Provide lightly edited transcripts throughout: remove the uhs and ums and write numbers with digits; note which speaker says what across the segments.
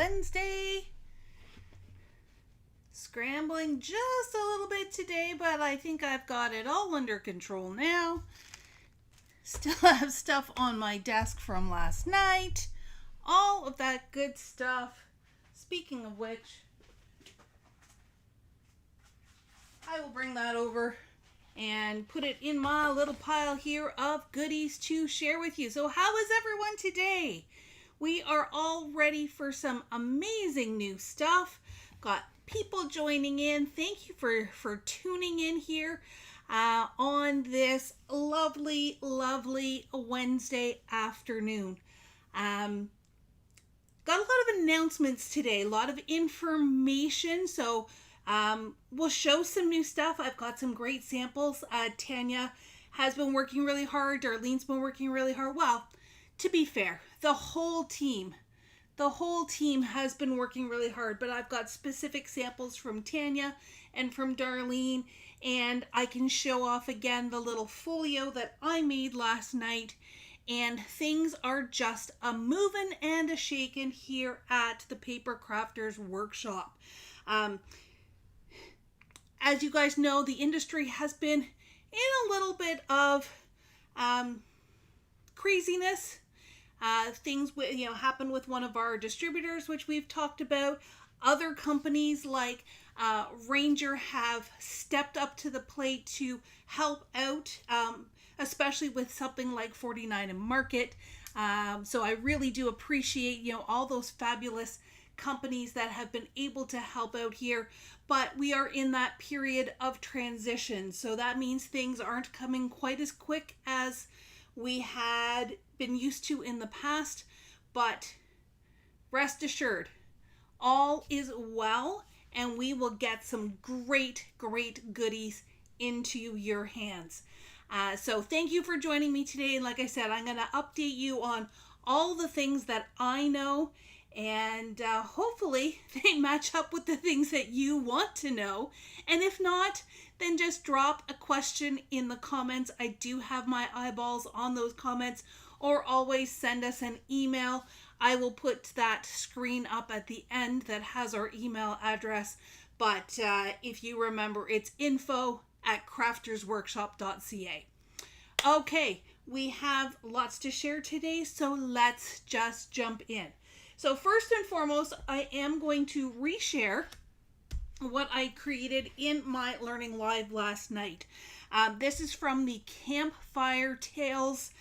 Speaker 1: Wednesday. Scrambling just a little bit today, but I think I've got it all under control now. Still have stuff on my desk from last night. All of that good stuff. Speaking of which, I will bring that over and put it in my little pile here of goodies to share with you. So how is everyone today? We are all ready for some amazing new stuff. Got people joining in. Thank you for tuning in here on this lovely Wednesday afternoon. Got a lot of announcements today, a lot of information, so we'll show some new stuff. I've got some great samples. Tanya has been working really hard. Darlene's been working really hard. Well, to be fair, the whole team has been working really hard, but I've got specific samples from Tanya and from Darlene, and I can show off again the little folio that I made last night, and things are just a moving and a shaking here at the Paper Crafters Workshop. As you guys know, the industry has been in a little bit of craziness. Things happened with one of our distributors, which we've talked about. Other companies like Ranger have stepped up to the plate to help out, especially with something like 49 and Market. So I really do appreciate, all those fabulous companies that have been able to help out here. But we are in that period of transition. So that means things aren't coming quite as quick as we had been used to in the past. But rest assured, all is well, and we will get some great goodies into your hands. So thank you for joining me today. And like I said, I'm going to update you on all the things that I know, and hopefully they match up with the things that you want to know. And if not, then just drop a question in the comments. I do have my eyeballs on those comments, or always send us an email. I will put that screen up at the end that has our email address. But if you remember, it's info@craftersworkshop.ca. Okay, we have lots to share today, so let's just jump in. So first and foremost, I am going to reshare what I created in my Learning Live last night. This is from the Campfire Tales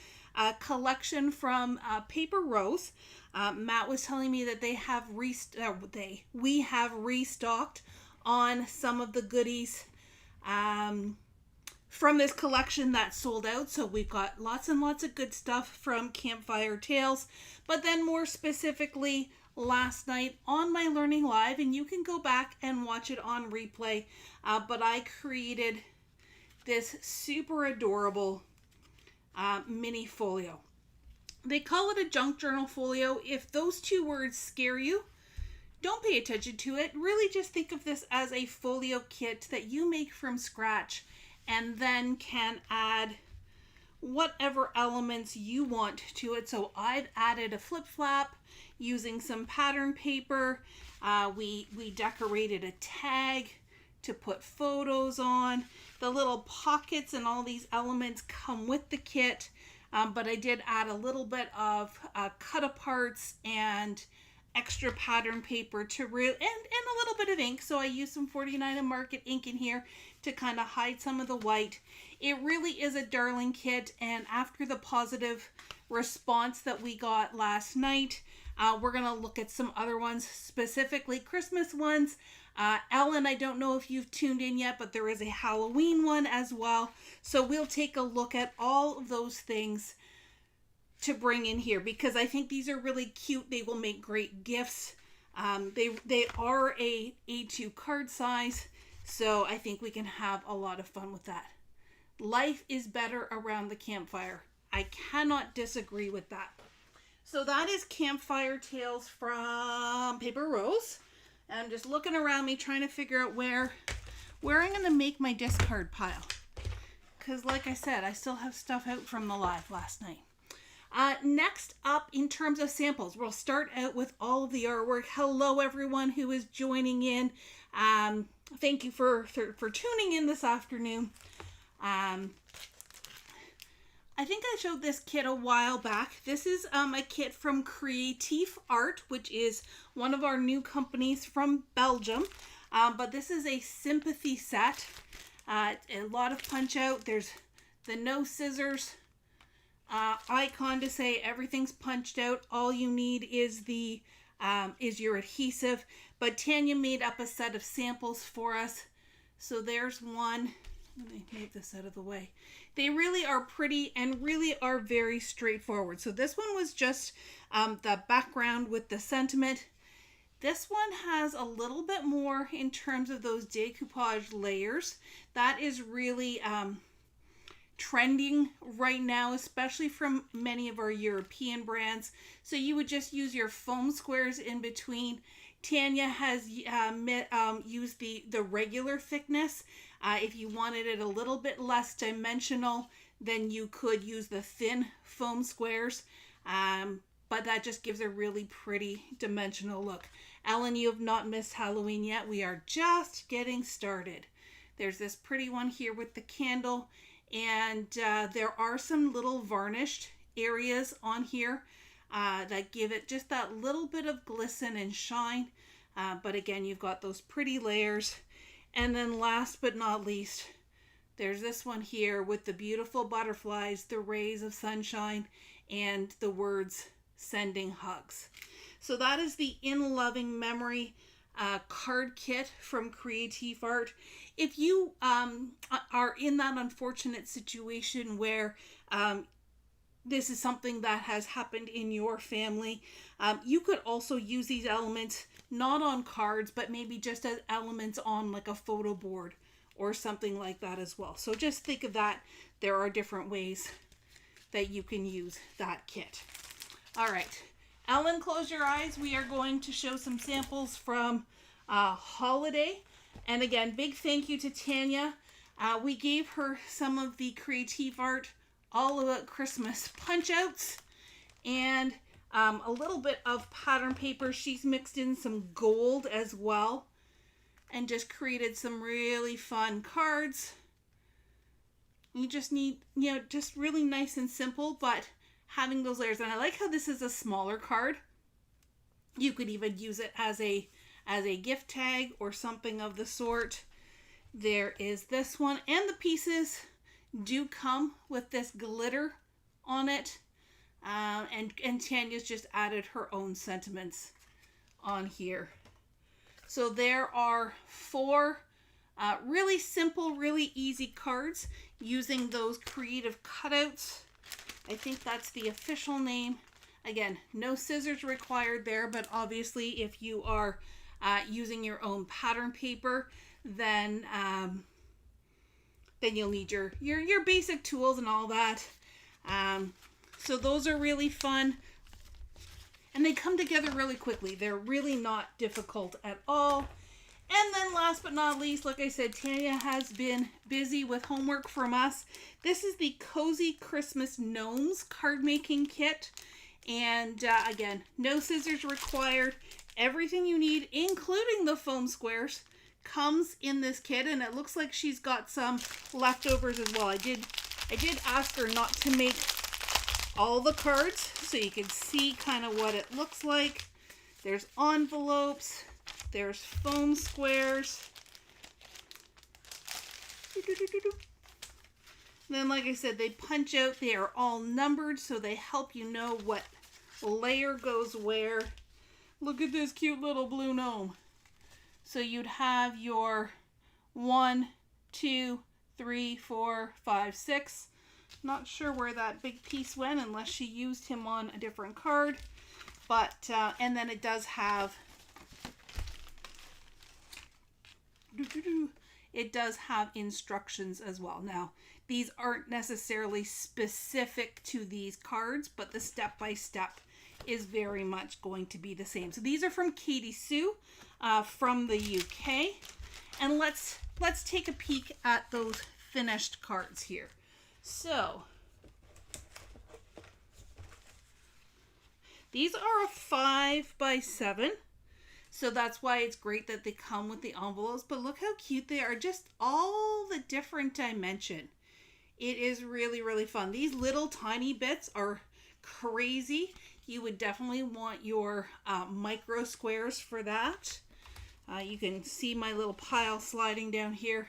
Speaker 1: collection from Paper Rose. Matt was telling me that we have restocked on some of the goodies from this collection that sold out. So we've got lots and lots of good stuff from Campfire Tales. But then more specifically, last night on my Learning Live, and you can go back and watch it on replay, but I created this super adorable mini folio. They call it a junk journal folio. If those two words scare you, don't pay attention to it. Really just think of this as a folio kit that you make from scratch, and then can add whatever elements you want to it. So I've added a flip flap using some pattern paper. We decorated a tag to put photos on. The little pockets and all these elements come with the kit, but I did add a little bit of cut aparts and extra pattern paper to and a little bit of ink. So I used some 49 and Market ink in here to kind of hide some of the white. It really is a darling kit, and after the positive response that we got last night, we're going to look at some other ones, specifically Christmas ones. Ellen, I don't know if you've tuned in yet, but there is a Halloween one as well. So we'll take a look at all of those things to bring in here, because I think these are really cute. They will make great gifts. They are a A2 card size, so I think we can have a lot of fun with that. Life is better around the campfire. I cannot disagree with that. So that is Campfire Tales from Paper Rose. And I'm just looking around me trying to figure out where I'm going to make my discard pile. Because like I said, I still have stuff out from the live last night. Next up, in terms of samples, we'll start out with all of the artwork. Hello, everyone who is joining in. Thank you for tuning in this afternoon. I think I showed this kit a while back. This is a kit from Creative Art, which is one of our new companies from Belgium. But this is a sympathy set. A lot of punch out. There's the no scissors icon to say everything's punched out. All you need is the is your adhesive. But Tanya made up a set of samples for us. So there's one. Let me move this out of the way. They really are pretty and really are very straightforward. So this one was just the background with the sentiment. This one has a little bit more in terms of those decoupage layers. That is really trending right now, especially from many of our European brands. So you would just use your foam squares in between. Tanya has used the regular thickness. If you wanted it a little bit less dimensional, then you could use the thin foam squares. But that just gives a really pretty dimensional look. Ellen, you have not missed Halloween yet. We are just getting started. There's this pretty one here with the candle. And there are some little varnished areas on here that give it just that little bit of glisten and shine. But again, you've got those pretty layers. And then last but not least, there's this one here with the beautiful butterflies, the rays of sunshine, and the words sending hugs. So that is the In Loving Memory card kit from Creative Art. If you are in that unfortunate situation where this is something that has happened in your family, you could also use these elements not on cards, but maybe just as elements on like a photo board or something like that as well. So just think of that. There are different ways that you can use that kit. All right, Ellen, close your eyes. We are going to show some samples from Holiday. And again, big thank you to Tanya. We gave her some of the Creative Art All About Christmas punch outs and a little bit of pattern paper. She's mixed in some gold as well and just created some really fun cards. You just need, just really nice and simple, but having those layers. And I like how this is a smaller card. You could even use it as a gift tag or something of the sort. There is this one, and the pieces do come with this glitter on it. And Tanya's just added her own sentiments on here. So there are 4 really simple, really easy cards using those creative cutouts. I think that's the official name. Again, no scissors required there, but obviously if you are using your own pattern paper, then you'll need your basic tools and all that. So those are really fun. And they come together really quickly. They're really not difficult at all. And then last but not least, like I said, Tanya has been busy with homework from us. This is the Cozy Christmas Gnomes card making kit. And again, no scissors required. Everything you need, including the foam squares, comes in this kit. And it looks like she's got some leftovers as well. I did ask her not to make all the cards so you can see kind of what it looks like. There's envelopes. There's foam squares. And then, like I said, they punch out. They are all numbered, so they help you know what layer goes where. Look at this cute little blue gnome. So you'd have your 1, 2, 3, 4, 5, 6. Not sure where that big piece went unless she used him on a different card. But, and then it does have instructions as well. Now, these aren't necessarily specific to these cards, but the step-by-step is very much going to be the same. So these are from Katie Sue from the UK. And let's take a peek at those finished cards here. So, These are a 5x7. So that's why it's great that they come with the envelopes. But look how cute they are. Just all the different dimension. It is really, really fun. These little tiny bits are crazy. You would definitely want your micro squares for that. You can see my little pile sliding down here.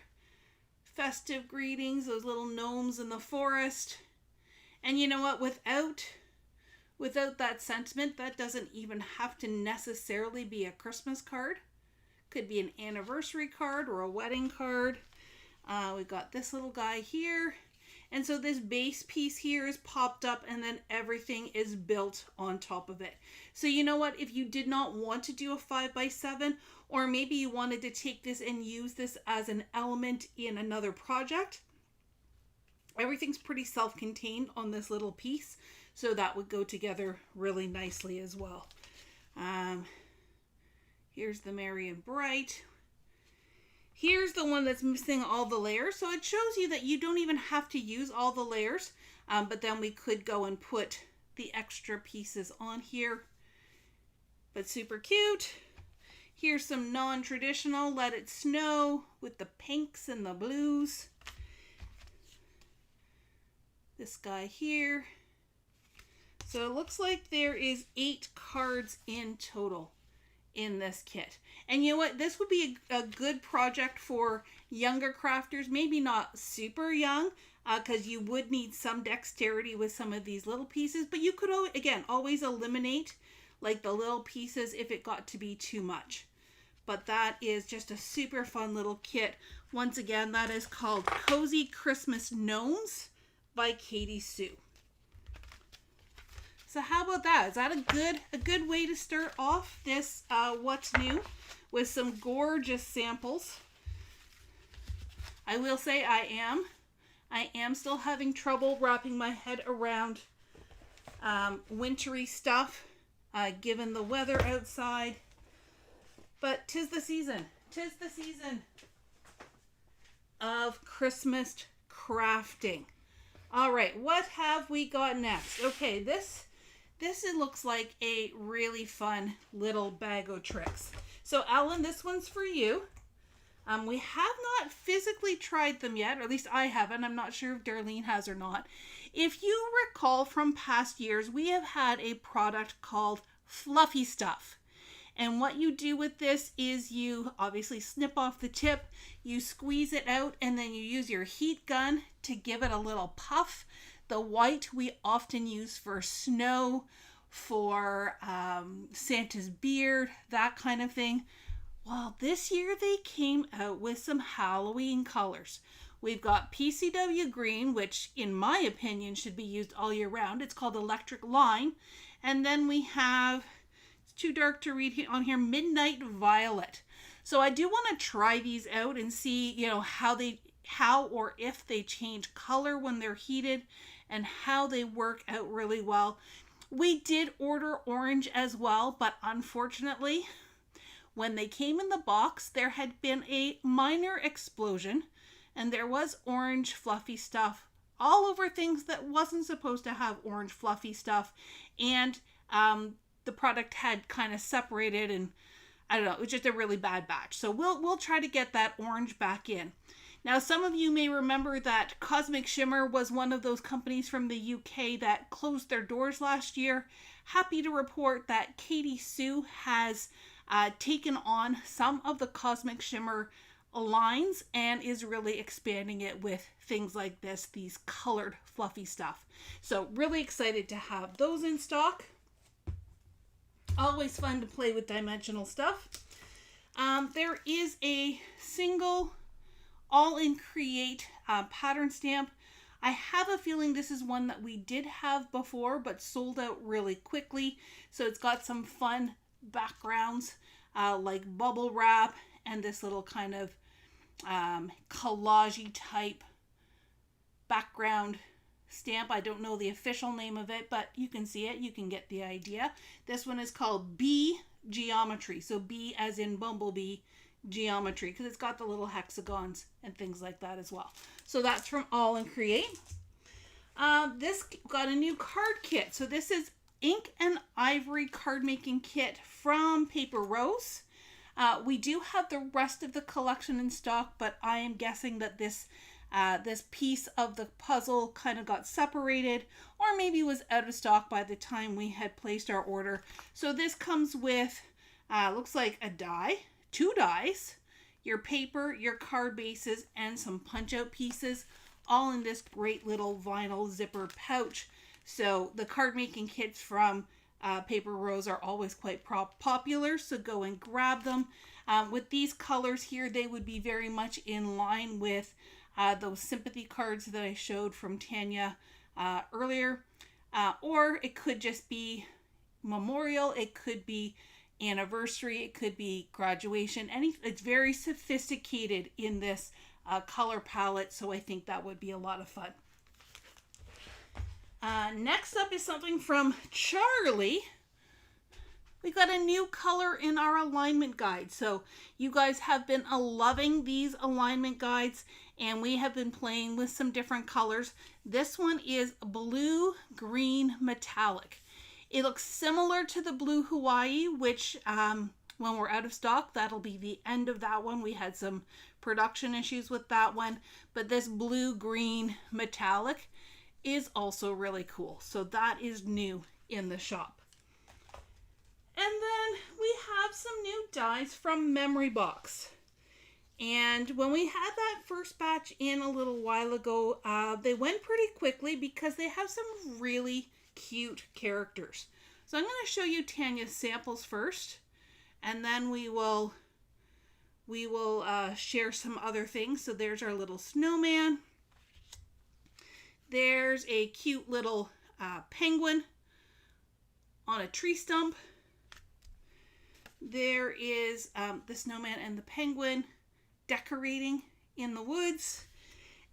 Speaker 1: Festive greetings, those little gnomes in the forest. And you know what? Without that sentiment, that doesn't even have to necessarily be a Christmas card. Could be an anniversary card or a wedding card. We've got this little guy here. And so this base piece here is popped up and then everything is built on top of it. So you know what? If you did not want to do a 5x7, or maybe you wanted to take this and use this as an element in another project, everything's pretty self-contained on this little piece. So that would go together really nicely as well. Here's the Merry and Bright. Here's the one that's missing all the layers. So it shows you that you don't even have to use all the layers. But then we could go and put the extra pieces on here. But super cute. Here's some non-traditional Let It Snow with the pinks and the blues. This guy here. So it looks like there is 8 cards in total in this kit. And you know what? This would be a good project for younger crafters. Maybe not super young, because you would need some dexterity with some of these little pieces. But you could, again, always eliminate like the little pieces if it got to be too much. But that is just a super fun little kit. Once again, that is called Cozy Christmas Gnomes by Katie Sue. So how about that? Is that a good way to start off this What's New with some gorgeous samples? I will say I am still having trouble wrapping my head around wintry stuff given the weather outside. But 'tis the season. 'Tis the season of Christmas crafting. All right, what have we got next? Okay, this it looks like a really fun little bag of tricks. So Alan, this one's for you. We have not physically tried them yet, or at least I haven't. I'm not sure if Darlene has or not. If you recall from past years, we have had a product called Fluffy Stuff. And what you do with this is you obviously snip off the tip, you squeeze it out, and then you use your heat gun to give it a little puff. The white we often use for snow, for Santa's beard, that kind of thing. Well, this year they came out with some Halloween colors. We've got PCW green, which in my opinion should be used all year round. It's called Electric Line. And then we have, it's too dark to read on here, Midnight Violet. So I do want to try these out and see, how or if they change color when they're heated and how they work out really well. We did order orange as well, but unfortunately, when they came in the box, there had been a minor explosion and there was orange fluffy stuff all over things that wasn't supposed to have orange fluffy stuff. And the product had kind of separated, and I don't know, it was just a really bad batch. So we'll try to get that orange back in. Now, some of you may remember that Cosmic Shimmer was one of those companies from the UK that closed their doors last year. Happy to report that Katie Sue has taken on some of the Cosmic Shimmer lines and is really expanding it with things like this, these colored fluffy stuff. So really excited to have those in stock. Always fun to play with dimensional stuff. There is a single all-in Create pattern stamp. I have a feeling this is one that we did have before but sold out really quickly. So it's got some fun backgrounds like bubble wrap and this little kind of collage-y type background stamp. I don't know the official name of it, but you can see it. You can get the idea. This one is called Bee Geometry. So B as in bumblebee geometry, because it's got the little hexagons and things like that as well. So that's from All in Create. This got a new card kit. So this is ink and ivory card making kit from Paper Rose. We do have the rest of the collection in stock, but I am guessing that this piece of the puzzle kind of got separated, or maybe was out of stock by the time we had placed our order. So this comes with, looks like a die, 2 dies, your paper, your card bases, and some punch-out pieces, all in this great little vinyl zipper pouch. So the card making kits from Paper Rose are always quite popular, so go and grab them. With these colors here, they would be very much in line with those sympathy cards that I showed from Tanya earlier. Or it could just be memorial, it could be anniversary, it could be graduation. It's very sophisticated in this color palette, so I think that would be a lot of fun. Next up is something from Charlie. We got a new color in our alignment guide. So you guys have been loving these alignment guides, and we have been playing with some different colors. This one is blue green metallic. It looks similar to the blue Hawaii, which when we're out of stock, that'll be the end of that one. We had some production issues with that one, but this blue green metallic is also really cool. So that is new in the shop. And then we have some new dies from Memory Box. And when we had that first batch in a little while ago, they went pretty quickly because they have some really cute characters. So I'm going to show you Tanya's samples first, and then we will share some other things. So there's our little snowman. There's a cute little penguin on a tree stump. There is the snowman and the penguin decorating in the woods.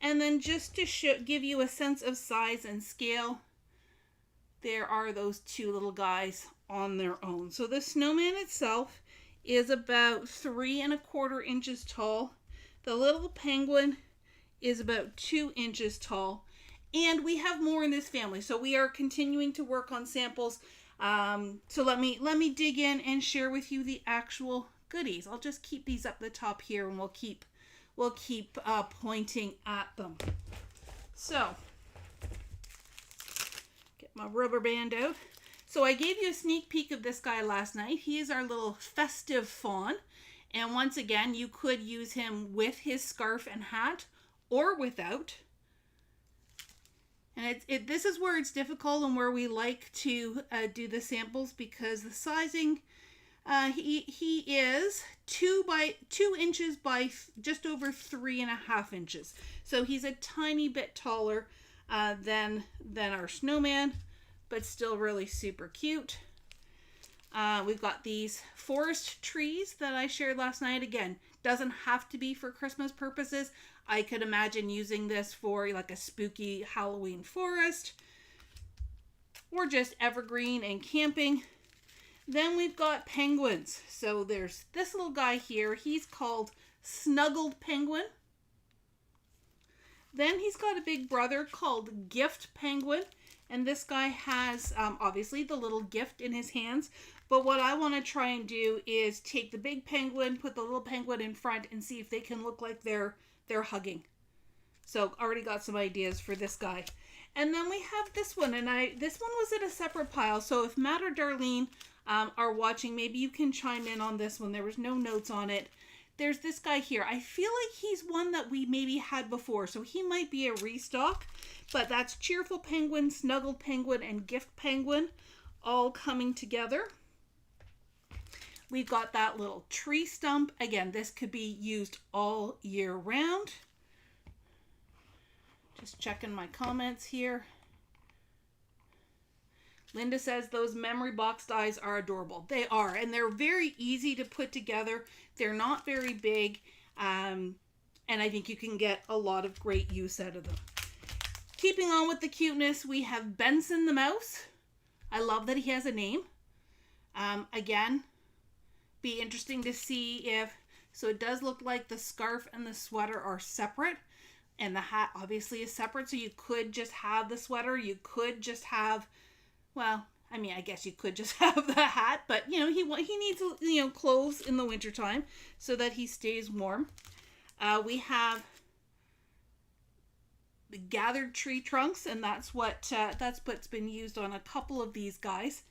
Speaker 1: And then just to give you a sense of size and scale, there are those 2 little guys on their own. So the snowman itself is about 3 1/4 inches tall. The little penguin is about 2 inches tall. And we have more in this family. So we are continuing to work on samples. So let me dig in and share with you the actual goodies. I'll just keep these up the top here, and we'll keep pointing at them. So get my rubber band out. So I gave you a sneak peek of this guy last night. He is our little festive fawn. And once again, you could use him with his scarf and hat or without. And this is where it's difficult and where we like to do the samples, because the sizing, he is 2 inches by just over 3.5 inches. So he's a tiny bit taller than our snowman, but still really super cute. We've got these forest trees that I shared last night. Again, doesn't have to be for Christmas purposes. I could imagine using this for like a spooky Halloween forest, or just evergreen and camping. Then we've got penguins. So there's this little guy here. He's called Snuggled Penguin. Then he's got a big brother called Gift Penguin. And this guy has obviously the little gift in his hands. But what I want to try and do is take the big penguin, put the little penguin in front, and see if they can look like they're hugging. So already got some ideas for this guy. And then we have this one, and this one was in a separate pile. So if Matt or Darlene are watching, maybe you can chime in on this one. There was no notes on it. There's this guy here. I feel like he's one that we maybe had before, so he might be a restock. But that's Cheerful Penguin, Snuggled Penguin, and Gift Penguin all coming together. We've got that little tree stump. Again, this could be used all year round. Just checking my comments here. Linda says those Memory Box dies are adorable. They are, and they're very easy to put together. They're not very big, and I think you can get a lot of great use out of them. Keeping on with the cuteness, we have Benson the Mouse. I love that he has a name. Again, be interesting to see if, so it does look like the scarf and the sweater are separate, and the hat obviously is separate, so you could just have the sweater, you could just have, well, I mean, I guess you could just have the hat, but he needs clothes in the wintertime so that he stays warm. We have the gathered tree trunks, and that's what's been used on a couple of these guys.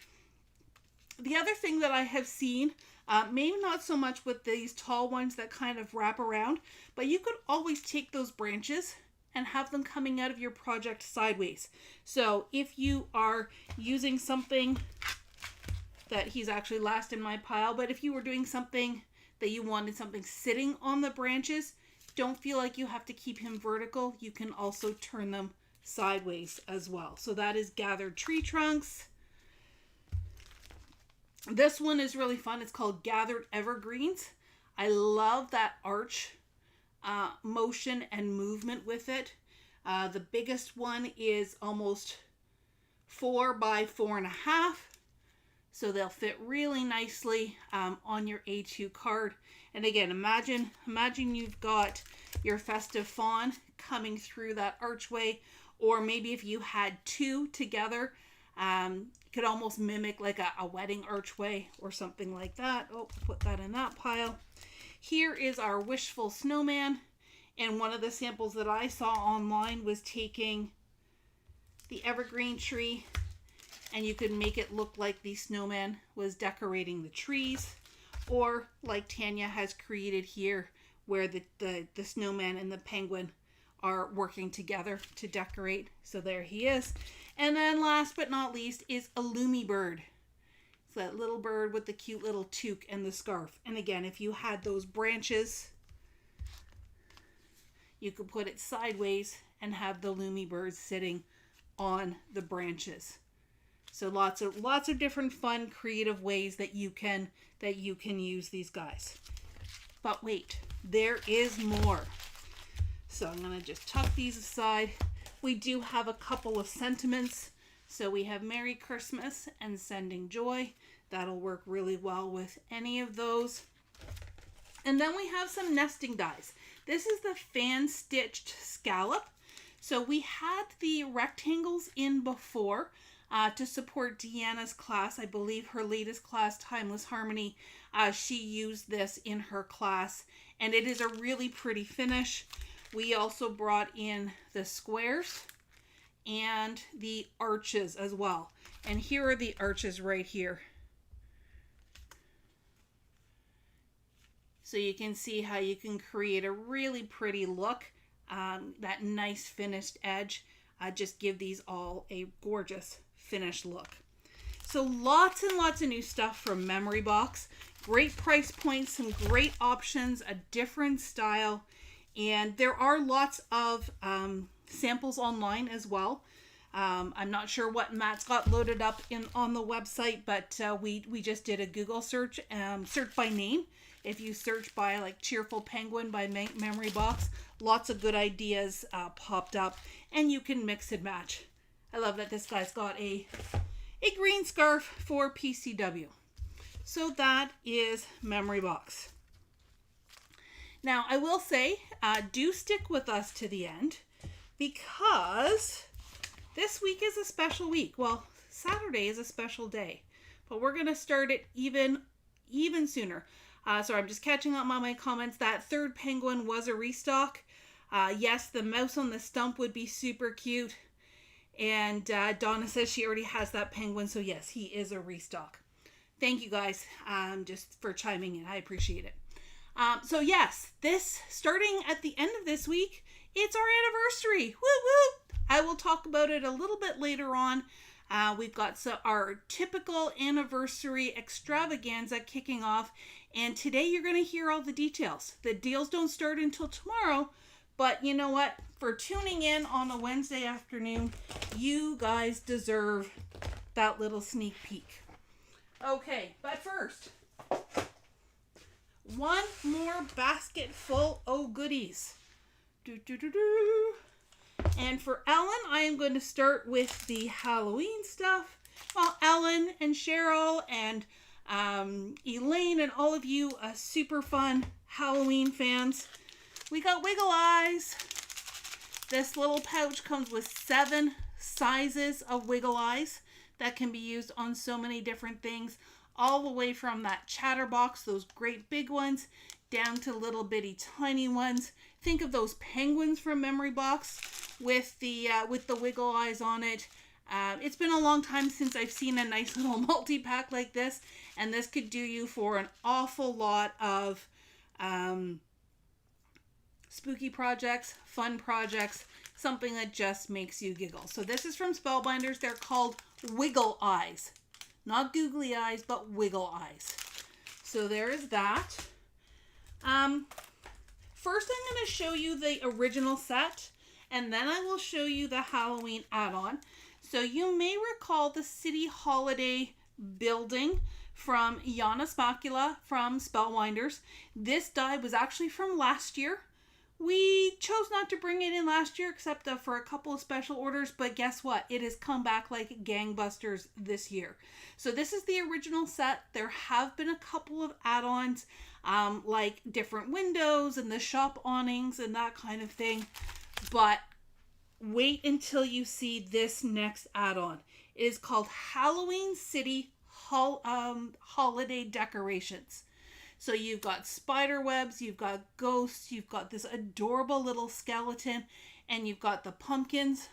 Speaker 1: The other thing that I have seen, maybe not so much with these tall ones that kind of wrap around, but you could always take those branches and have them coming out of your project sideways. So if you are using something that he's actually last in my pile, but if you were doing something that you wanted something sitting on the branches, don't feel like you have to keep him vertical. You can also turn them sideways as well. So that is gathered tree trunks. This one is really fun. It's called Gathered Evergreens. I love that arch motion and movement with it. The biggest one is almost 4 by 4.5. So they'll fit really nicely on your A2 card. And again, imagine you've got your festive fawn coming through that archway, or maybe if you had two together, could almost mimic like a wedding archway or something like that. Oh, put that in that pile. Here is our wishful snowman, and one of the samples that I saw online was taking the evergreen tree, and you could make it look like the snowman was decorating the trees, or like Tanya has created here, where the snowman and the penguin are working together to decorate. So there he is. And then last but not least is a Loomy bird. It's that little bird with the cute little toque and the scarf. And again, if you had those branches, you could put it sideways and have the Loomy bird sitting on the branches. So lots of different fun, creative ways that you can use these guys. But wait, there is more. So I'm going to just tuck these aside. We do have a couple of sentiments. So we have Merry Christmas and Sending Joy. That'll work really well with any of those. And then we have some nesting dies. This is the fan stitched scallop. So we had the rectangles in before to support Deanna's class. I believe her latest class, Timeless Harmony, she used this in her class, and it is a really pretty finish. We also brought in the squares and the arches as well. And here are the arches right here. So you can see how you can create a really pretty look. That nice finished edge. Just give these all a gorgeous finished look. So lots and lots of new stuff from Memory Box. Great price points, some great options, a different style. And there are lots of samples online as well. I'm not sure what Matt's got loaded up on the website, but we just did a Google search, search by name. If you search by like Cheerful Penguin by Memory Box, lots of good ideas popped up, and you can mix and match. I love that this guy's got a green scarf for PCW. So that is Memory Box. Now, I will say, do stick with us to the end, because this week is a special week. Well, Saturday is a special day, but we're going to start it even sooner. Sorry, I'm just catching up on my comments. That third penguin was a restock. Yes, the mouse on the stump would be super cute. And Donna says she already has that penguin, so yes, he is a restock. Thank you guys just for chiming in. I appreciate it. So yes, this starting at the end of this week, it's our anniversary. Woo woo! I will talk about it a little bit later on. We've got our typical anniversary extravaganza kicking off, and today you're going to hear all the details. The deals don't start until tomorrow, but you know what? For tuning in on a Wednesday afternoon, you guys deserve that little sneak peek. Okay, but first, one more basket full of goodies. And for Ellen, I am going to start with the Halloween stuff. Well, Ellen and Cheryl and Elaine and all of you super fun Halloween fans, we got Wiggle Eyes. This little pouch comes with 7 sizes of Wiggle Eyes. that can be used on so many different things, all the way from that chatterbox, those great big ones, down to little bitty tiny ones. Think of those penguins from Memory Box with the wiggle eyes on it. It's been a long time since I've seen a nice little multi-pack like this, and this could do you for an awful lot of spooky projects, fun projects, something that just makes you giggle. So this is from Spellbinders. They're called Wiggle Eyes. Not googly eyes, but wiggle eyes. So there is that. First I'm going to show you the original set, and then I will show you the Halloween add-on. So you may recall the City Holiday building from Yana Spacula from Spellbinders. This die was actually from last year. We chose not to bring it in last year except for a couple of special orders, but guess what? It has come back like gangbusters this year. So this is the original set. There have been a couple of add-ons, like different windows and the shop awnings and that kind of thing, but wait until you see this next add-on. It is called Halloween City Holiday Decorations. So you've got spider webs, you've got ghosts, you've got this adorable little skeleton, and you've got the pumpkins,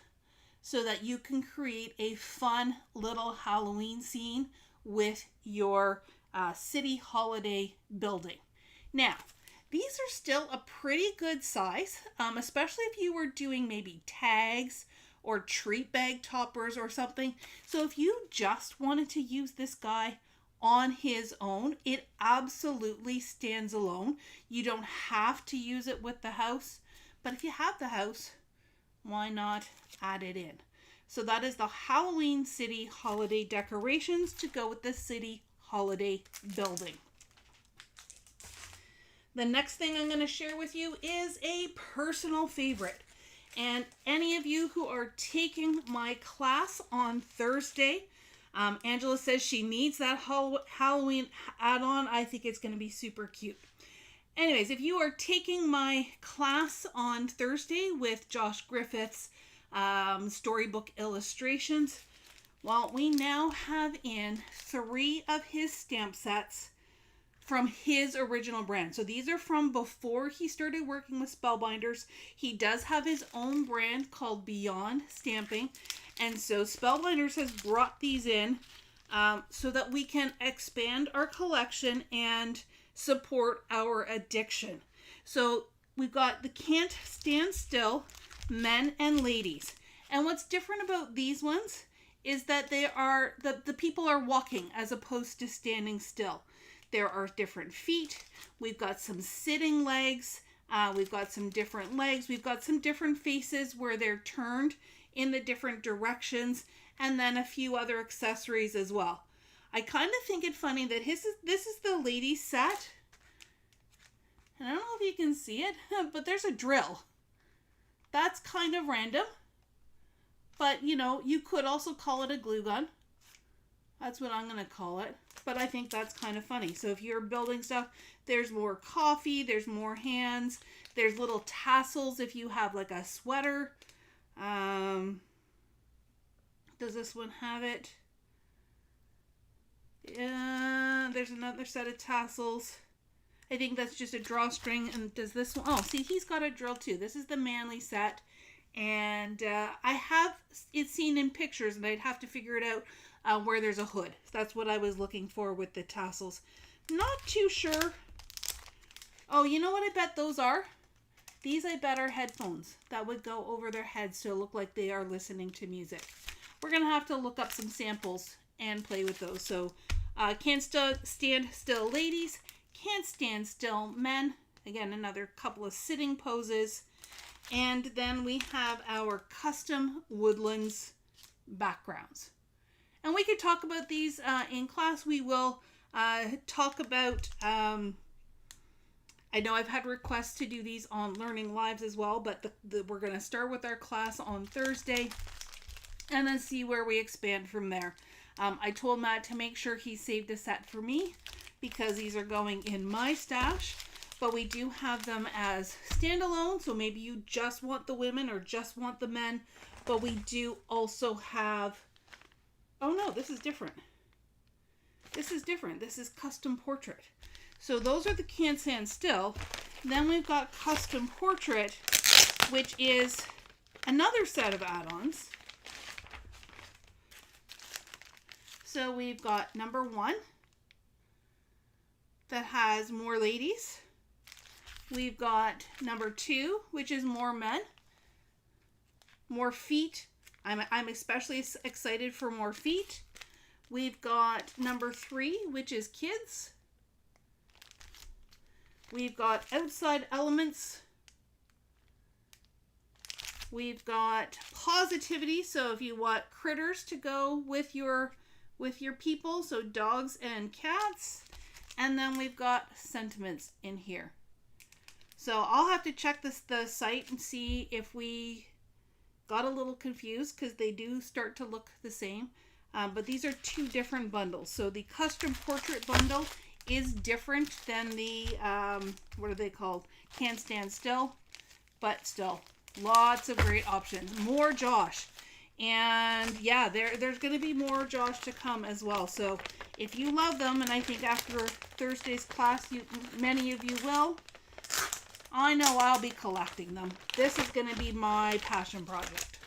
Speaker 1: so that you can create a fun little Halloween scene with your city holiday building. Now, these are still a pretty good size, especially if you were doing maybe tags or treat bag toppers or something. So if you just wanted to use this guy on his own, it absolutely stands alone. You don't have to use it with the house, but if you have the house, why not add it in? So that is the Halloween City Holiday Decorations to go with the City Holiday building. The next thing I'm going to share with you is a personal favorite. And any of you who are taking my class on Thursday, Angela says she needs that Halloween add-on. I think it's going to be super cute. Anyways, if you are taking my class on Thursday with Josh Griffith's Storybook illustrations, well, we now have in 3 of his stamp sets from his original brand. So these are from before he started working with Spellbinders. He does have his own brand called Beyond Stamping. And so Spellbinders has brought these in so that we can expand our collection and support our addiction. So we've got the Can't Stand Still men and ladies. And what's different about these ones is that they are the people are walking as opposed to standing still. There are different feet. We've got some sitting legs. We've got some different legs. We've got some different faces where they're turned in the different directions, and then a few other accessories as well. I kind of think it funny that this is the ladies set. And I don't know if you can see it, but there's a drill. That's kind of random. But, you know, you could also call it a glue gun. That's what I'm going to call it. But I think that's kind of funny. So if you're building stuff, there's more coffee, there's more hands, there's little tassels if you have like a sweater. Does this one have it? Yeah, there's another set of tassels. I think that's just a drawstring. And does this one? Oh, see, he's got a drill too. This is the manly set. And I have it seen in pictures, and I'd have to figure it out where there's a hood. That's what I was looking for with the tassels. Not too sure. Oh, you know what I bet those are? These, I bet, are headphones that would go over their heads to look like they are listening to music. We're going to have to look up some samples and play with those. So, Can't Stand Still ladies, Can't Stand Still men. Again, another couple of sitting poses. And then we have our custom woodlands backgrounds. And we could talk about these in class. We will talk about... I know I've had requests to do these on Learning Lives as well, but we're going to start with our class on Thursday and then see where we expand from there. I told Matt to make sure he saved a set for me because these are going in my stash, but we do have them as standalone, so maybe you just want the women or just want the men, but we do also have... oh no, this is different. This is different. This is custom portrait. So those are the Can't Stand Still. Then we've got custom portrait, which is another set of add-ons. So we've got number 1 that has more ladies. We've got number 2, which is more men. More feet. I'm especially excited for more feet. We've got number 3, which is kids. We've got outside elements. We've got positivity. So if you want critters to go with your people, so dogs and cats. And then we've got sentiments in here. So I'll have to check the site and see if we got a little confused, because they do start to look the same. But these are 2 different bundles. So the custom portrait bundle is different than the, what are they called? Can't Stand Still. But still, lots of great options. More Josh. And yeah, there's going to be more Josh to come as well. So if you love them, and I think after Thursday's class, many of you will, I know I'll be collecting them. This is going to be my passion project.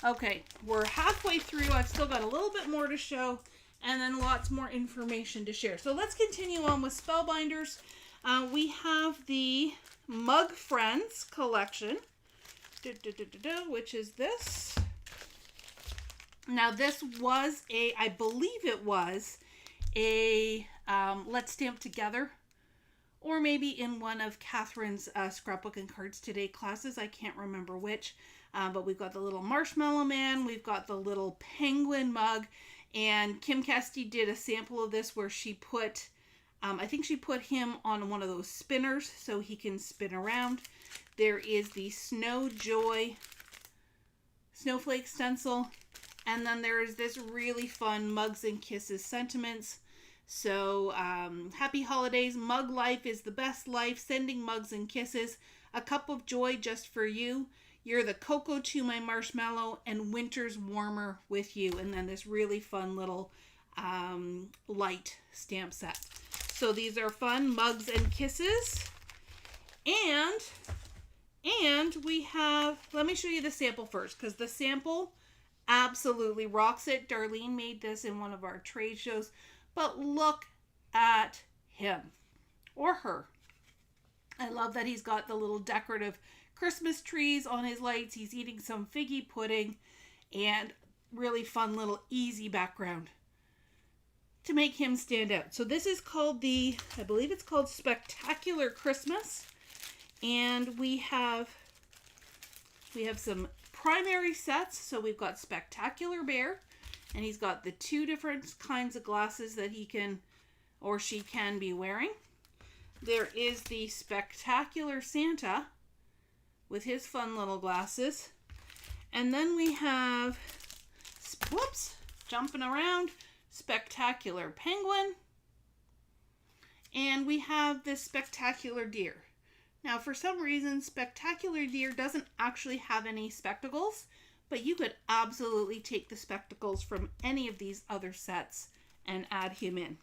Speaker 1: Okay, we're halfway through. I've still got a little bit more to show, and then lots more information to share. So let's continue on with Spellbinders. We have the Mug Friends collection, which is this. Now this was I believe it was a Let's Stamp Together, or maybe in one of Catherine's Scrapbook and Cards Today classes. I can't remember which. But we've got the little marshmallow man. We've got the little penguin mug. And Kim Kesty did a sample of this where she put, I think she put him on one of those spinners so he can spin around. There is the Snow Joy snowflake stencil. And then there is this really fun Mugs and Kisses sentiments. So, happy holidays. Mug life is the best life. Sending mugs and kisses. A cup of joy just for you. You're the cocoa to my marshmallow, and winter's warmer with you. And then this really fun little light stamp set. So these are fun mugs and kisses. And we have, let me show you the sample first, because the sample absolutely rocks it. Darlene made this in one of our trade shows. But look at him or her. I love that he's got the little decorative Christmas trees on his lights. He's eating some figgy pudding, and really fun little easy background to make him stand out. So this is called I believe it's called Spectacular Christmas. And we have some primary sets. So we've got Spectacular Bear, and he's got the 2 different kinds of glasses that he can or she can be wearing. There is the Spectacular Santa with his fun little glasses. And then we have, whoops, jumping around, Spectacular Penguin. And we have this Spectacular Deer. Now, for some reason, Spectacular Deer doesn't actually have any spectacles, but you could absolutely take the spectacles from any of these other sets and add him in.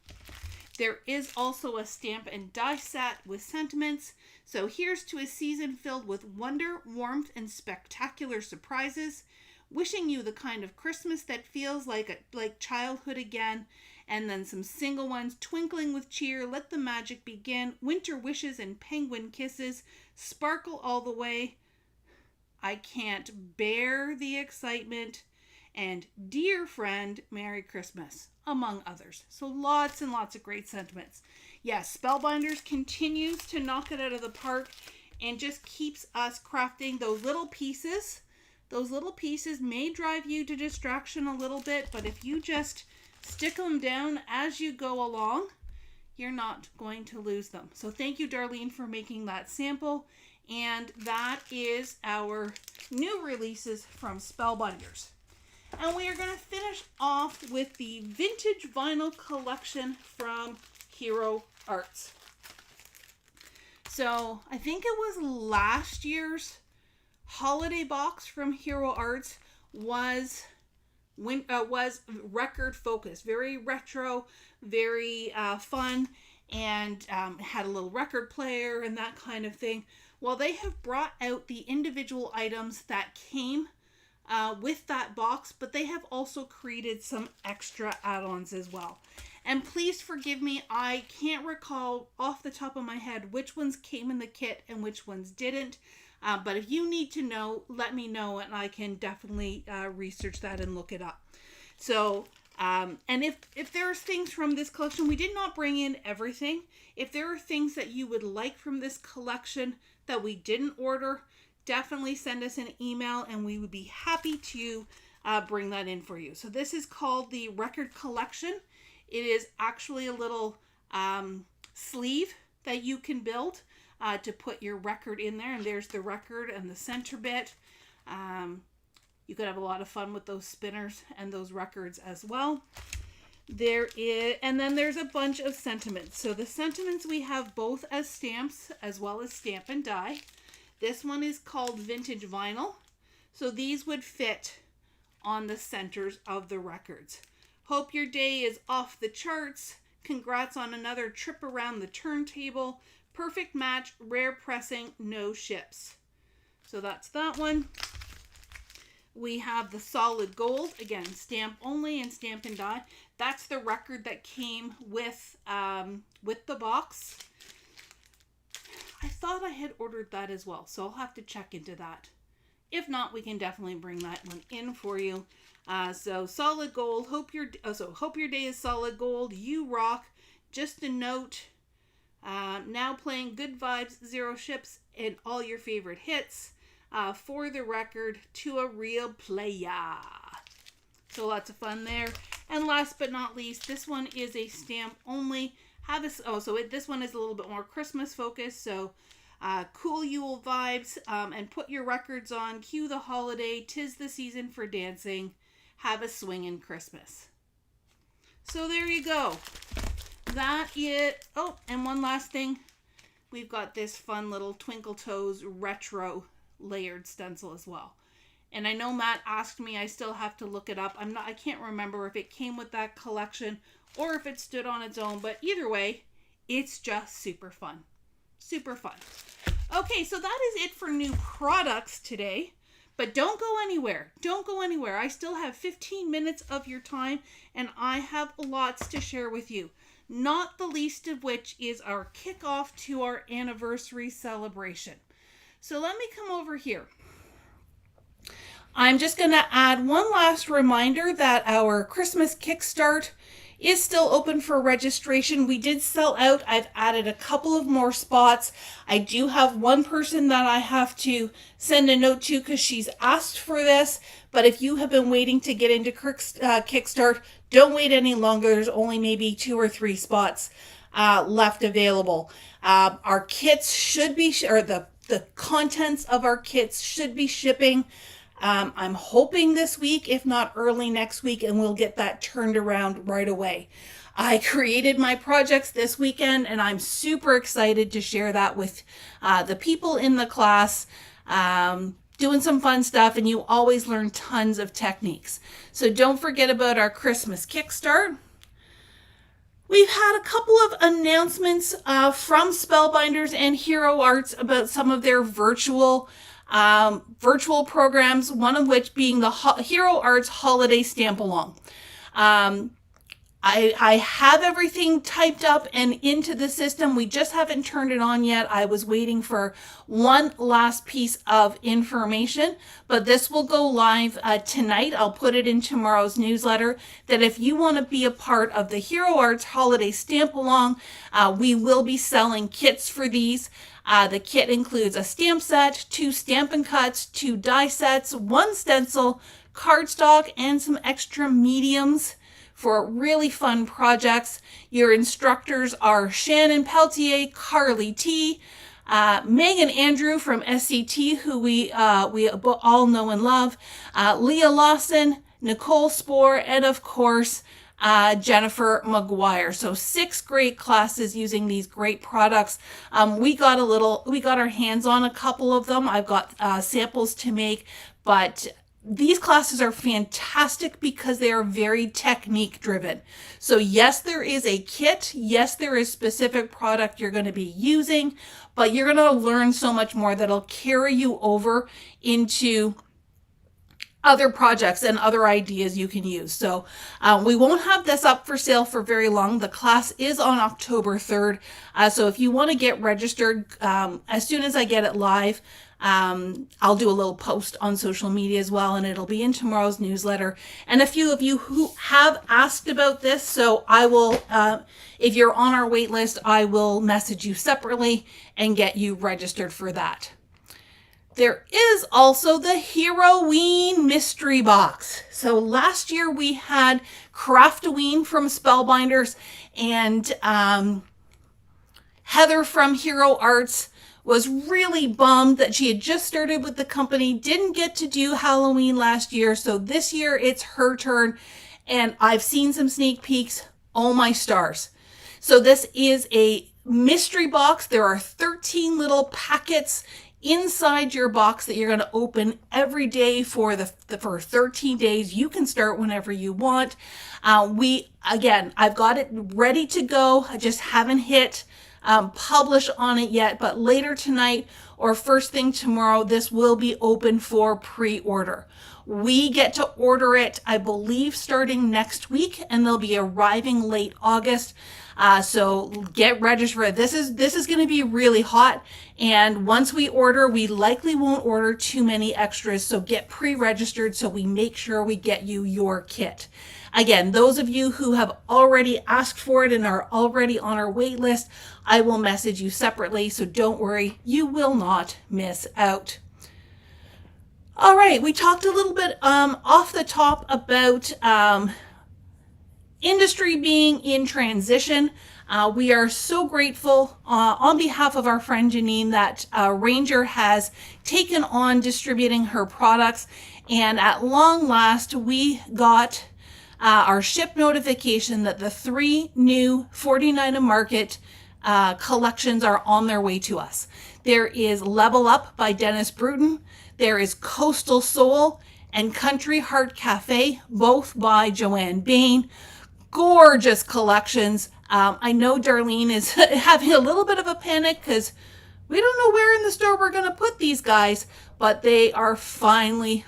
Speaker 1: There is also a stamp and die set with sentiments. So here's to a season filled with wonder, warmth, and spectacular surprises. Wishing you the kind of Christmas that feels like childhood again. And then some single ones. Twinkling with cheer, let the magic begin. Winter wishes and penguin kisses. Sparkle all the way. I can't bear the excitement. And dear friend, Merry Christmas, among others. So lots and lots of great sentiments. Yes, Spellbinders continues to knock it out of the park and just keeps us crafting those little pieces. Those little pieces may drive you to distraction a little bit, but if you just stick them down as you go along, you're not going to lose them. So thank you, Darlene, for making that sample. And that is our new releases from Spellbinders. And we are going to finish off with the vintage vinyl collection from Hero Arts. So I think it was last year's holiday box from Hero Arts was was record focused, very retro, very fun, and had a little record player and that kind of thing. Well, they have brought out the individual items that came with that box, but they have also created some extra add-ons as well. And please forgive me, I can't recall off the top of my head which ones came in the kit and which ones didn't. But if you need to know, let me know, and I can definitely research that and look it up. So, and if there are things from this collection, we did not bring in everything. If there are things that you would like from this collection that we didn't order, definitely send us an email and we would be happy to bring that in for you. So this is called the Record Collection. It is actually a little sleeve that you can build to put your record in there. And there's the record and the center bit. You could have a lot of fun with those spinners and those records as well. And then there's a bunch of sentiments. So the sentiments we have both as stamps as well as stamp and die. This one is called Vintage Vinyl. So these would fit on the centers of the records. Hope your day is off the charts. Congrats on another trip around the turntable. Perfect match, rare pressing, no ships. So that's that one. We have the Solid Gold, again, stamp only and stamp and die. That's the record that came with the box. I thought I had ordered that as well, so I'll have to check into that. If not, we can definitely bring that one in for you. So Solid Gold, hope your day is solid gold. You rock. Just a note, now playing good vibes, zero ships, and all your favorite hits. For the record, to a real player. So lots of fun there. And last but not least, this one is a stamp only. This one is a little bit more Christmas focused. So cool Yule vibes, and put your records on. Cue the holiday. 'Tis the season for dancing. Have a swingin' Christmas. So there you go. That is. Oh, and one last thing. We've got this fun little Twinkle Toes retro layered stencil as well. And I know Matt asked me, I still have to look it up. I can't remember if it came with that collection or if it stood on its own, but either way, it's just super fun. Super fun. Okay, so that is it for new products today. But don't go anywhere. Don't go anywhere. I still have 15 minutes of your time and I have lots to share with you. Not the least of which is our kickoff to our anniversary celebration. So let me come over here. I'm just going to add one last reminder that our Christmas Kickstart is still open for registration. We did sell out. I've added a couple of more spots. I do have one person that I have to send a note to because she's asked for this. But if you have been waiting to get into Kickstart, don't wait any longer. There's only maybe 2 or 3 spots left available. Our kits should be, the contents of our kits should be shipping. I'm hoping this week, if not early next week, and we'll get that turned around right away. I created my projects this weekend, and I'm super excited to share that with the people in the class, doing some fun stuff, and you always learn tons of techniques. So don't forget about our Christmas Kickstart. We've had a couple of announcements from Spellbinders and Hero Arts about some of their virtual programs, one of which being the Hero Arts Holiday Stamp Along. I have everything typed up and into the system. We just haven't turned it on yet. I was waiting for one last piece of information, but this will go live tonight. I'll put it in tomorrow's newsletter that if you want to be a part of the Hero Arts Holiday Stamp Along, we will be selling kits for these. The kit includes a stamp set, 2 Stampin' Cuts, 2 die sets, 1 stencil, cardstock, and some extra mediums for really fun projects. Your instructors are Shannon Peltier, Carly T, Megan Andrew from SCT, who we all know and love, Leah Lawson, Nicole Spohr, and of course, Jennifer McGuire. So 6 great classes using these great products. We got our hands on a couple of them. I've got samples to make, but these classes are fantastic because they are very technique driven. So yes, there is a kit. Yes, there is specific product you're going to be using, but you're going to learn so much more that'll carry you over into other projects and other ideas you can use. So we won't have this up for sale for very long. The class is on October 3rd. So if you want to get registered, as soon as I get it live, I'll do a little post on social media as well, and it'll be in tomorrow's newsletter. And a few of you who have asked about this, so I will, if you're on our wait list, I will message you separately and get you registered for that. There is also the Hero-ween mystery box. So last year we had Crafty from Spellbinders, and Heather from Hero Arts was really bummed that she had just started with the company, didn't get to do Halloween last year. So this year it's her turn, and I've seen some sneak peeks. Oh my stars. So this is a mystery box. There are 13 little packets inside your box that you're going to open every day for 13 days. You can start whenever you want. I've got it ready to go. I just haven't hit publish on it yet, but later tonight or first thing tomorrow, this will be open for pre-order. We get to order it, I believe, starting next week, and they'll be arriving late August. So get registered for it. This is going to be really hot, and once we order, we likely won't order too many extras. So get pre-registered so we make sure we get you your kit. Again, those of you who have already asked for it and are already on our wait list, I will message you separately, so don't worry, you will not miss out. All right, we talked a little bit off the top about industry being in transition. We are so grateful on behalf of our friend Janine that Ranger has taken on distributing her products, and at long last we got our ship notification that the 3 new 49 a Market collections are on their way to us. There is Level Up by Dennis Bruton. There is Coastal Soul and Country Heart Cafe, both by Joanne Bain. Gorgeous collections. I know Darlene is having a little bit of a panic because we don't know where in the store we're going to put these guys, but they are finally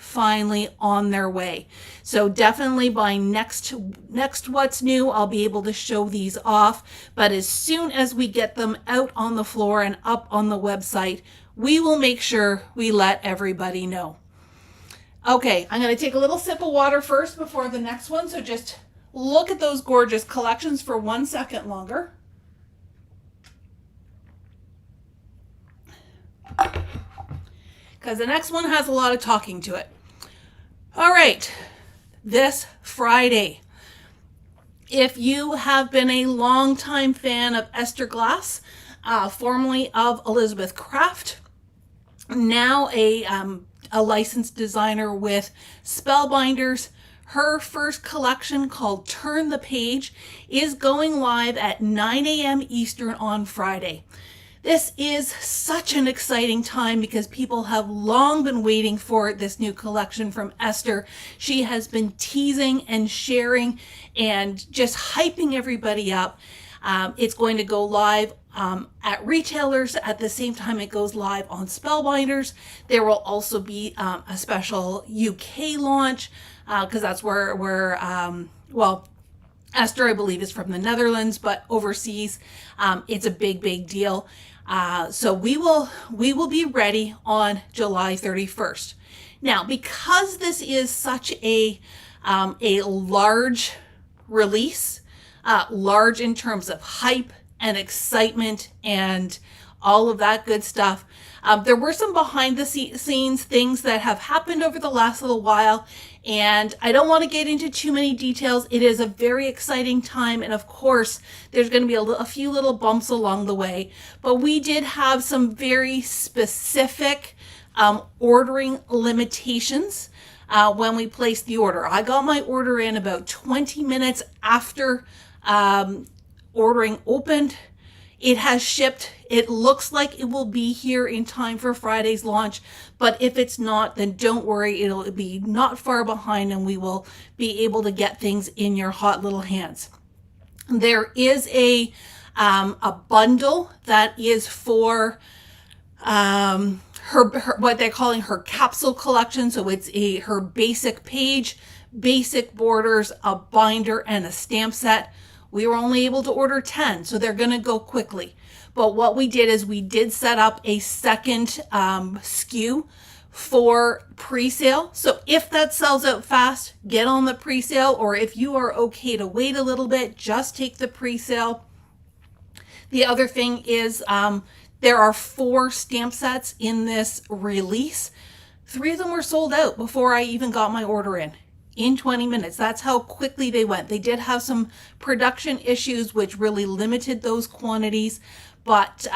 Speaker 1: on their way. So definitely by next What's New, I'll be able to show these off. But as soon as we get them out on the floor and up on the website, we will make sure we let everybody know. Okay, I'm going to take a little sip of water first before the next one. So just look at those gorgeous collections for 1 second longer. Because the next one has a lot of talking to it. All right, this Friday, if you have been a longtime fan of Esther Glass, formerly of Elizabeth Craft, now a licensed designer with Spellbinders, her first collection called Turn the Page is going live at 9 a.m. Eastern on Friday. This is such an exciting time because people have long been waiting for this new collection from Esther. She has been teasing and sharing and just hyping everybody up. It's going to go live at retailers at the same time it goes live on Spellbinders. There will also be a special UK launch because that's where Esther, I believe, is from the Netherlands, but overseas, it's a big deal. So we will be ready on July 31st. Now, because this is such a large release, large in terms of hype and excitement and all of that good stuff, there were some behind the scenes things that have happened over the last little while, and I don't want to get into too many details. It is a very exciting time, and of course, there's going to be a few little bumps along the way, but we did have some very specific ordering limitations when we placed the order. I got my order in about 20 minutes after ordering opened. It has shipped. It looks like it will be here in time for Friday's launch, but if it's not, then don't worry. It'll be not far behind, and we will be able to get things in your hot little hands. There is a bundle that is for her what they're calling her capsule collection. So it's her basic page, basic borders, a binder, and a stamp set. We were only able to order 10, so they're going to go quickly. But what we did is we did set up a second SKU for pre-sale. So if that sells out fast, get on the pre-sale, or if you are okay to wait a little bit, just take the pre-sale. The other thing is there are 4 stamp sets in this release. 3 of them were sold out before I even got my order in 20 minutes. That's how quickly they went. They did have some production issues which really limited those quantities, but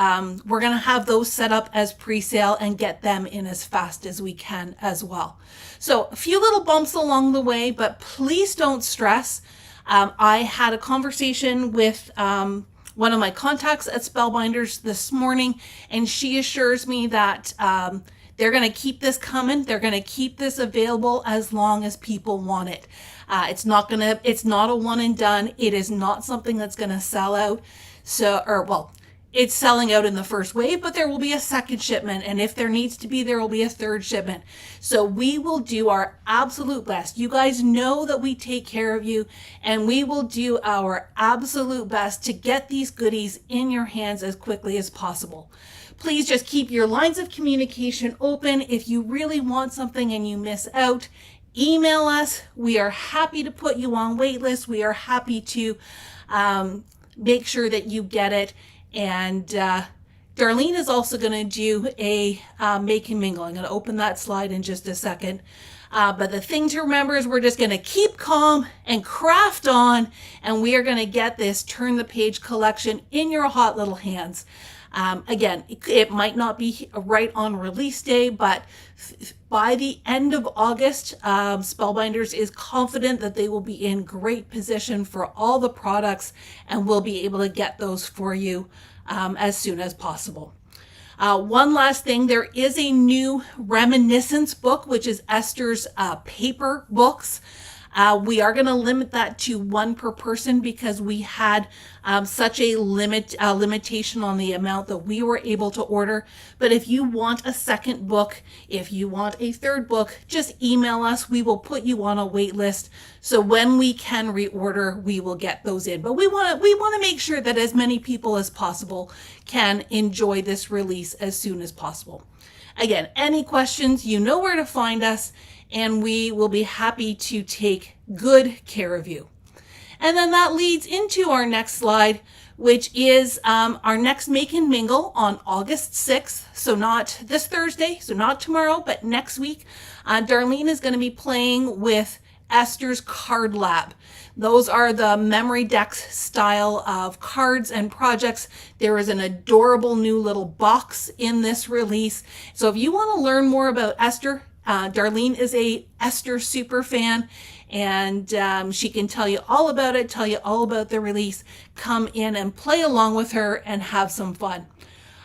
Speaker 1: we're going to have those set up as pre-sale and get them in as fast as we can as well. So a few little bumps along the way, but please don't stress. I had a conversation with one of my contacts at Spellbinders this morning, and she assures me that they're going to keep this coming. They're going to keep this available as long as people want it. It's not a one and done. It is not something that's going to sell out. It's selling out in the first wave, but there will be a second shipment. And if there needs to be, there will be a third shipment. So we will do our absolute best. You guys know that we take care of you, and we will do our absolute best to get these goodies in your hands as quickly as possible. Please just keep your lines of communication open. If you really want something and you miss out, email us. We are happy to put you on wait list. We are happy to make sure that you get it. And Darlene is also going to do a make and mingle. I'm going to open that slide in just a second. But the thing to remember is we're just going to keep calm and craft on, and we are going to get this Turn the Page collection in your hot little hands. Again, it might not be right on release day, but by the end of August, Spellbinders is confident that they will be in great position for all the products, and we'll be able to get those for you as soon as possible. One last thing, there is a new reminiscence book, which is Esther's paper books. We are going to limit that to 1 per person because we had such a limitation on the amount that we were able to order. But if you want a second book, if you want a third book, just email us. We will put you on a wait list. So when we can reorder, we will get those in. But we want to make sure that as many people as possible can enjoy this release as soon as possible. Again, any questions, you know where to find us, and we will be happy to take good care of you. And then that leads into our next slide, which is our next Make and Mingle on August 6th. So not this Thursday, so not tomorrow, but next week. Darlene is going to be playing with Esther's Card Lab. Those are the memory decks style of cards and projects. There is an adorable new little box in this release. So if you want to learn more about Esther, Darlene is a Esther super fan, and she can tell you all about it, tell you all about the release. Come in and play along with her and have some fun.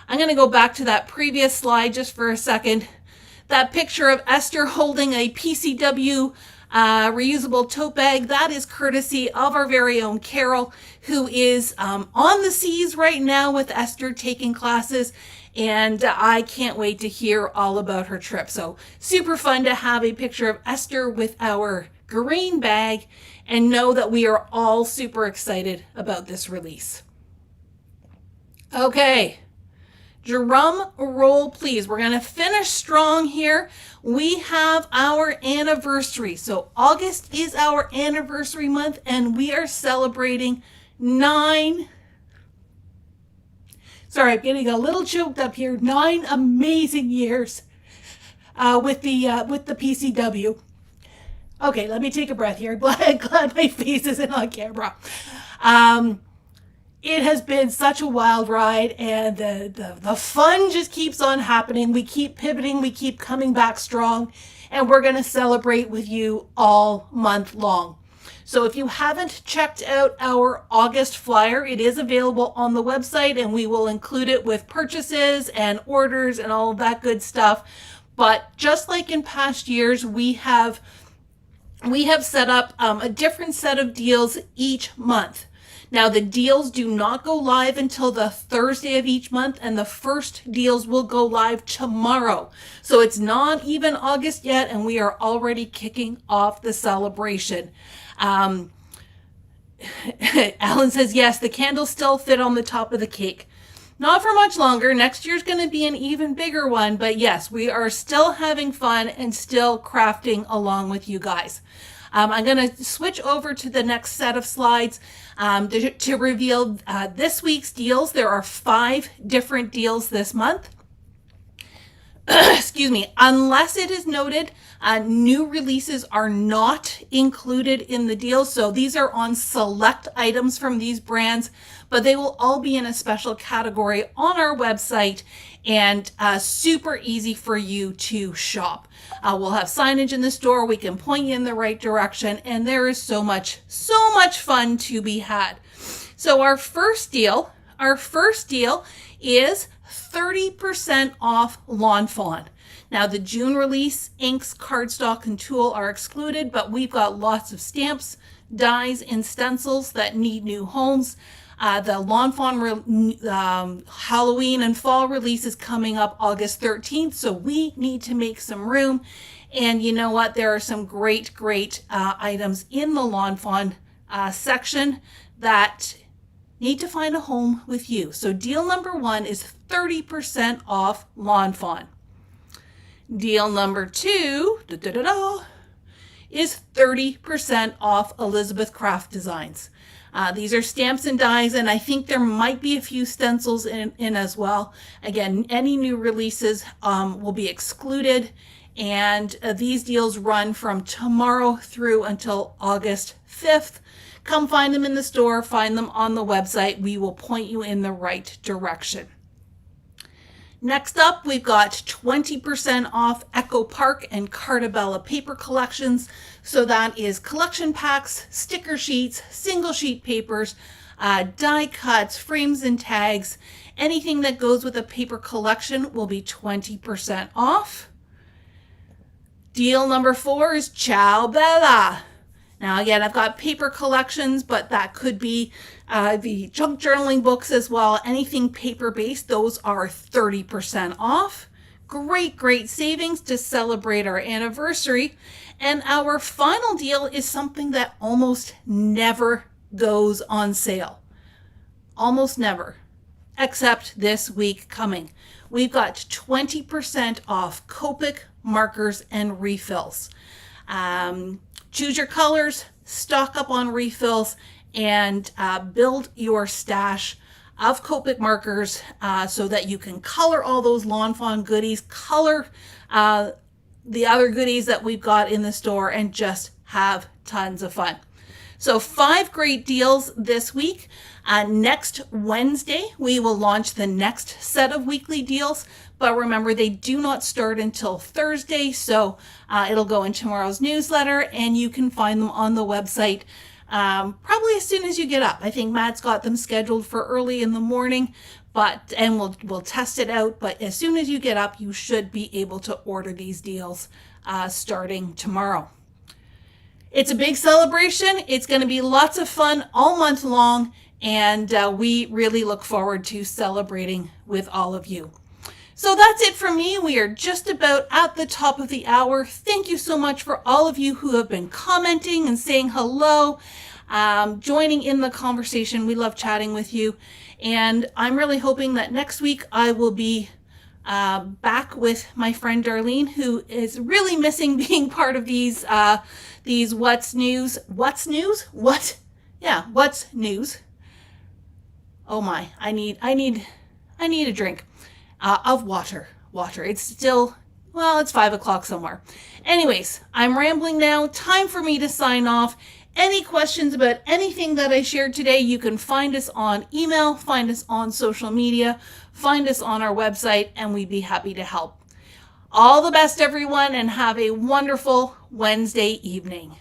Speaker 1: I'm going to go back to that previous slide just for a second. That picture of Esther holding a PCW reusable tote bag, that is courtesy of our very own Carol, who is on the seas right now with Esther taking classes, and I can't wait to hear all about her trip. So super fun to have a picture of Esther with our green bag, and know that we are all super excited about this release. Okay, drum roll please. We're going to finish strong here. We have our anniversary. So August is our anniversary month, and we are celebrating 9, sorry, I'm getting a little choked up here, 9 amazing years with the PCW. Okay, let me take a breath here. Glad my face isn't on camera. It has been such a wild ride, and the fun just keeps on happening. We keep pivoting, we keep coming back strong, and we're going to celebrate with you all month long. So if you haven't checked out our August flyer, it is available on the website, and we will include it with purchases and orders and all of that good stuff. But just like in past years, we have set up a different set of deals each month. Now, the deals do not go live until the Thursday of each month, and the first deals will go live tomorrow. So it's not even August yet, and we are already kicking off the celebration. Alan says, yes, the candles still fit on the top of the cake. Not for much longer. Next year's going to be an even bigger one, but yes, we are still having fun and still crafting along with you guys. I'm going to switch over to the next set of slides to reveal this week's deals. There are 5 different deals this month. Excuse me, unless it is noted, new releases are not included in the deal. So these are on select items from these brands, but they will all be in a special category on our website and super easy for you to shop. We'll have signage in the store. We can point you in the right direction, and there is so much fun to be had. So our first deal is 30% off Lawn Fawn. Now, the June release, inks, cardstock, and tulle are excluded, but we've got lots of stamps, dies, and stencils that need new homes. The Lawn Fawn Halloween and fall release is coming up August 13th, so we need to make some room. And you know what? There are some great items in the Lawn Fawn section that need to find a home with you. So deal number 1 is 30% off Lawn Fawn. Deal number 2 is 30% off Elizabeth Craft Designs. These are stamps and dies, and I think there might be a few stencils in as well. Again, any new releases will be excluded, and these deals run from tomorrow through until August 5th. Come find them in the store, find them on the website. We will point you in the right direction. Next up, we've got 20% off Echo Park and Cartabella paper collections. So that is collection packs, sticker sheets, single sheet papers, die cuts, frames and tags. Anything that goes with a paper collection will be 20% off. Deal number 4 is Ciao Bella. Now, again, I've got paper collections, but that could be the junk journaling books as well. Anything paper-based, those are 30% off. Great savings to celebrate our anniversary. And our final deal is something that almost never goes on sale. Almost never, except this week coming. We've got 20% off Copic markers and refills. Choose your colors, stock up on refills, and build your stash of Copic markers so that you can color all those Lawn Fawn goodies, color the other goodies that we've got in the store, and just have tons of fun. So 5 great deals this week. Next Wednesday, we will launch the next set of weekly deals. But remember, they do not start until Thursday, so it'll go in tomorrow's newsletter, and you can find them on the website probably as soon as you get up. I think Matt's got them scheduled for early in the morning, and we'll test it out. But as soon as you get up, you should be able to order these deals starting tomorrow. It's a big celebration. It's going to be lots of fun all month long, and we really look forward to celebrating with all of you. So that's it from me. We are just about at the top of the hour. Thank you so much for all of you who have been commenting and saying hello, joining in the conversation. We love chatting with you. And I'm really hoping that next week I will be back with my friend Darlene, who is really missing being part of these what's news. Oh my, I need a drink. Of water. It's still, it's 5 o'clock somewhere. Anyways, I'm rambling now. Time for me to sign off. Any questions about anything that I shared today, you can find us on email, find us on social media, find us on our website, and we'd be happy to help. All the best, everyone, and have a wonderful Wednesday evening.